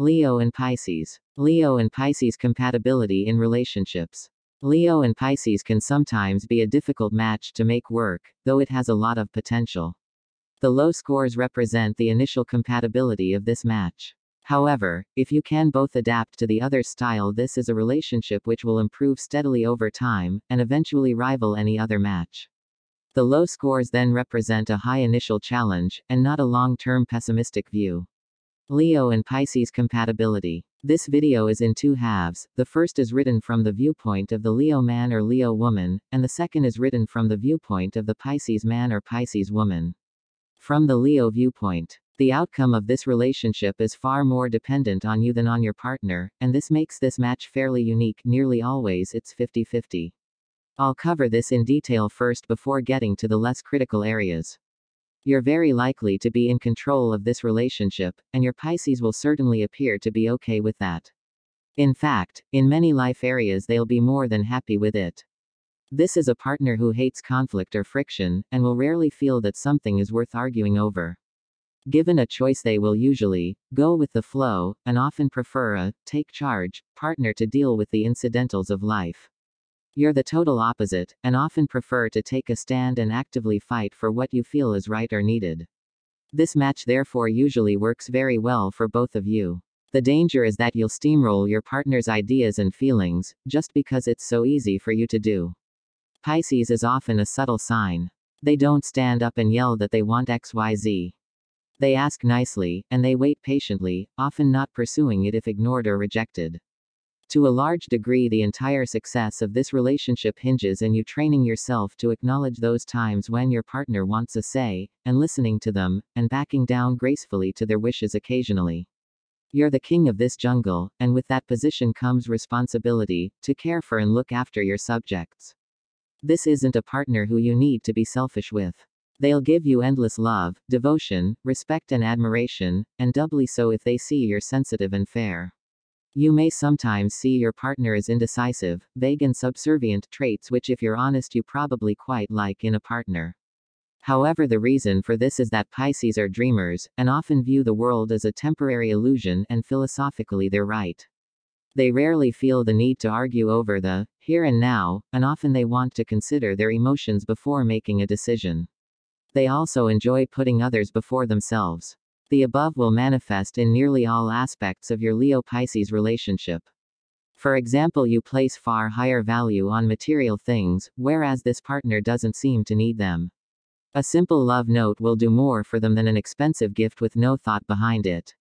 Leo and Pisces. Leo and Pisces compatibility in relationships. Leo and Pisces can sometimes be a difficult match to make work, though it has a lot of potential. The low scores represent the initial compatibility of this match. However, if you can both adapt to the other's style, this is a relationship which will improve steadily over time, and eventually rival any other match. The low scores then represent a high initial challenge, and not a long-term pessimistic view. Leo and Pisces compatibility. This video is in two halves. The first is written from the viewpoint of the Leo man or Leo woman, and the second is written from the viewpoint of the Pisces man or Pisces woman. From the Leo viewpoint, the outcome of this relationship is far more dependent on you than on your partner, and this makes this match fairly unique. Nearly always it's 50-50. I'll cover this in detail first before getting to the less critical areas. You're very likely to be in control of this relationship, and your Pisces will certainly appear to be okay with that. In fact, in many life areas they'll be more than happy with it. This is a partner who hates conflict or friction, and will rarely feel that something is worth arguing over. Given a choice, they will usually go with the flow, and often prefer a take charge partner to deal with the incidentals of life. You're the total opposite, and often prefer to take a stand and actively fight for what you feel is right or needed. This match therefore usually works very well for both of you. The danger is that you'll steamroll your partner's ideas and feelings, just because it's so easy for you to do. Pisces is often a subtle sign. They don't stand up and yell that they want XYZ. They ask nicely, and they wait patiently, often not pursuing it if ignored or rejected. To a large degree, the entire success of this relationship hinges on you training yourself to acknowledge those times when your partner wants a say, and listening to them, and backing down gracefully to their wishes occasionally. You're the king of this jungle, and with that position comes responsibility to care for and look after your subjects. This isn't a partner who you need to be selfish with. They'll give you endless love, devotion, respect, and admiration, and doubly so if they see you're sensitive and fair. You may sometimes see your partner as indecisive, vague, and subservient traits which, if you're honest, you probably quite like in a partner. However, the reason for this is that Pisces are dreamers, and often view the world as a temporary illusion, and philosophically they're right. They rarely feel the need to argue over the here and now, and often they want to consider their emotions before making a decision. They also enjoy putting others before themselves. The above will manifest in nearly all aspects of your Leo-Pisces relationship. For example, you place far higher value on material things, whereas this partner doesn't seem to need them. A simple love note will do more for them than an expensive gift with no thought behind it.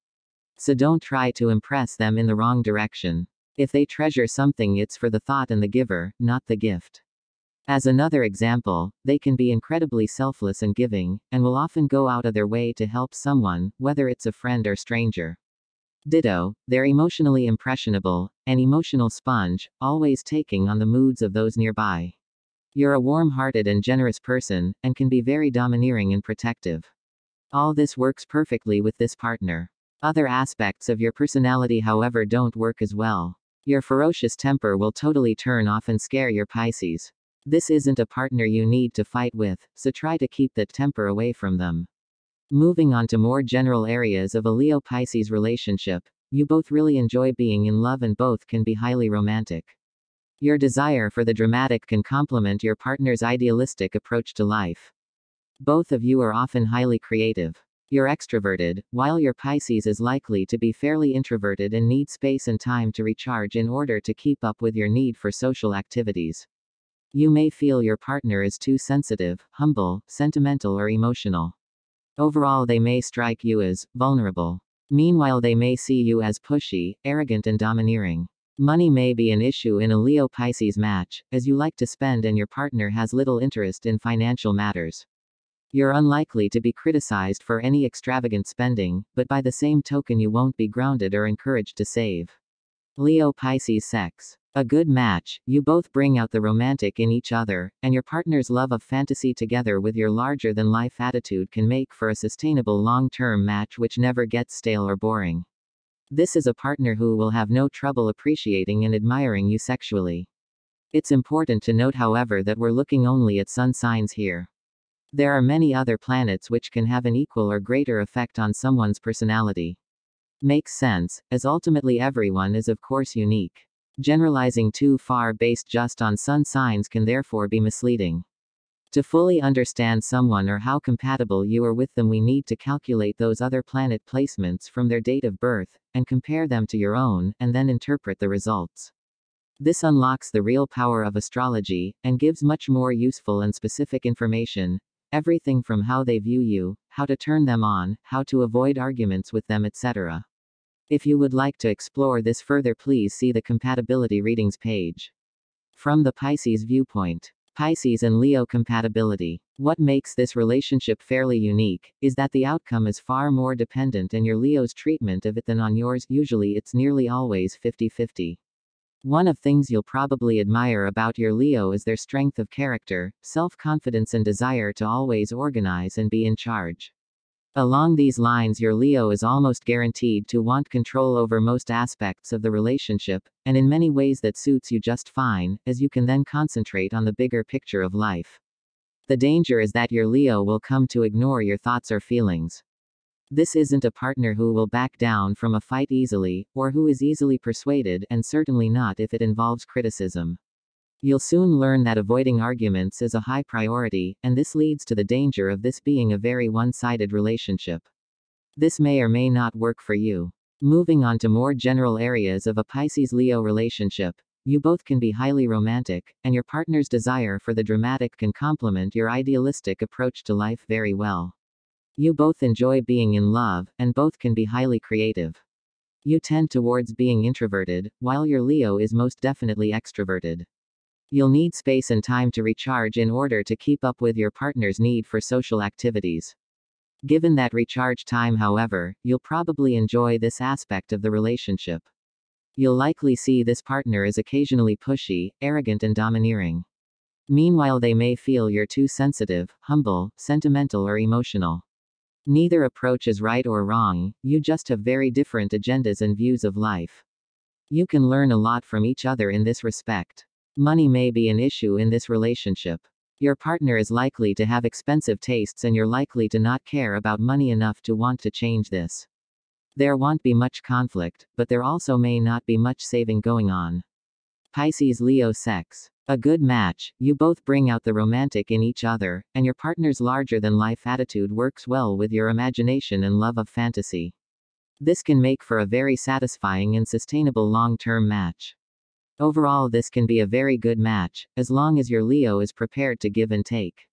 So don't try to impress them in the wrong direction. If they treasure something, it's for the thought and the giver, not the gift. As another example, they can be incredibly selfless and giving, and will often go out of their way to help someone, whether it's a friend or stranger. Ditto, they're emotionally impressionable, an emotional sponge, always taking on the moods of those nearby. You're a warm-hearted and generous person, and can be very domineering and protective. All this works perfectly with this partner. Other aspects of your personality, however, don't work as well. Your ferocious temper will totally turn off and scare your Pisces. This isn't a partner you need to fight with, so try to keep that temper away from them. Moving on to more general areas of a Leo-Pisces relationship, you both really enjoy being in love and both can be highly romantic. Your desire for the dramatic can complement your partner's idealistic approach to life. Both of you are often highly creative. You're extroverted, while your Pisces is likely to be fairly introverted and need space and time to recharge in order to keep up with your need for social activities. You may feel your partner is too sensitive, humble, sentimental, or emotional. Overall, they may strike you as vulnerable. Meanwhile, they may see you as pushy, arrogant, and domineering. Money may be an issue in a Leo-Pisces match, as you like to spend and your partner has little interest in financial matters. You're unlikely to be criticized for any extravagant spending, but by the same token, you won't be grounded or encouraged to save. Leo-Pisces sex. A good match, you both bring out the romantic in each other, and your partner's love of fantasy together with your larger-than-life attitude can make for a sustainable long-term match which never gets stale or boring. This is a partner who will have no trouble appreciating and admiring you sexually. It's important to note, however, that we're looking only at sun signs here. There are many other planets which can have an equal or greater effect on someone's personality. Makes sense, as ultimately everyone is of course unique. Generalizing too far based just on sun signs can therefore be misleading. To fully understand someone or how compatible you are with them, we need to calculate those other planet placements from their date of birth, and compare them to your own, and then interpret the results. This unlocks the real power of astrology, and gives much more useful and specific information. Everything from how they view you, how to turn them on, how to avoid arguments with them, etc. If you would like to explore this further, please see the compatibility readings page. From the Pisces viewpoint, Pisces and Leo compatibility. What makes this relationship fairly unique is that the outcome is far more dependent on your Leo's treatment of it than on yours. Usually it's nearly always 50-50. One of things you'll probably admire about your Leo is their strength of character, self-confidence and desire to always organize and be in charge. Along these lines, your Leo is almost guaranteed to want control over most aspects of the relationship, and in many ways that suits you just fine, as you can then concentrate on the bigger picture of life. The danger is that your Leo will come to ignore your thoughts or feelings. This isn't a partner who will back down from a fight easily, or who is easily persuaded, and certainly not if it involves criticism. You'll soon learn that avoiding arguments is a high priority, and this leads to the danger of this being a very one-sided relationship. This may or may not work for you. Moving on to more general areas of a Pisces-Leo relationship, you both can be highly romantic, and your partner's desire for the dramatic can complement your idealistic approach to life very well. You both enjoy being in love, and both can be highly creative. You tend towards being introverted, while your Leo is most definitely extroverted. You'll need space and time to recharge in order to keep up with your partner's need for social activities. Given that recharge time, however, you'll probably enjoy this aspect of the relationship. You'll likely see this partner as occasionally pushy, arrogant, and domineering. Meanwhile, they may feel you're too sensitive, humble, sentimental, or emotional. Neither approach is right or wrong, you just have very different agendas and views of life. You can learn a lot from each other in this respect. Money may be an issue in this relationship. Your partner is likely to have expensive tastes, and you're likely to not care about money enough to want to change this. There won't be much conflict, but there also may not be much saving going on. Pisces-Leo sex. A good match, you both bring out the romantic in each other, and your partner's larger-than-life attitude works well with your imagination and love of fantasy. This can make for a very satisfying and sustainable long-term match. Overall, this can be a very good match, as long as your Leo is prepared to give and take.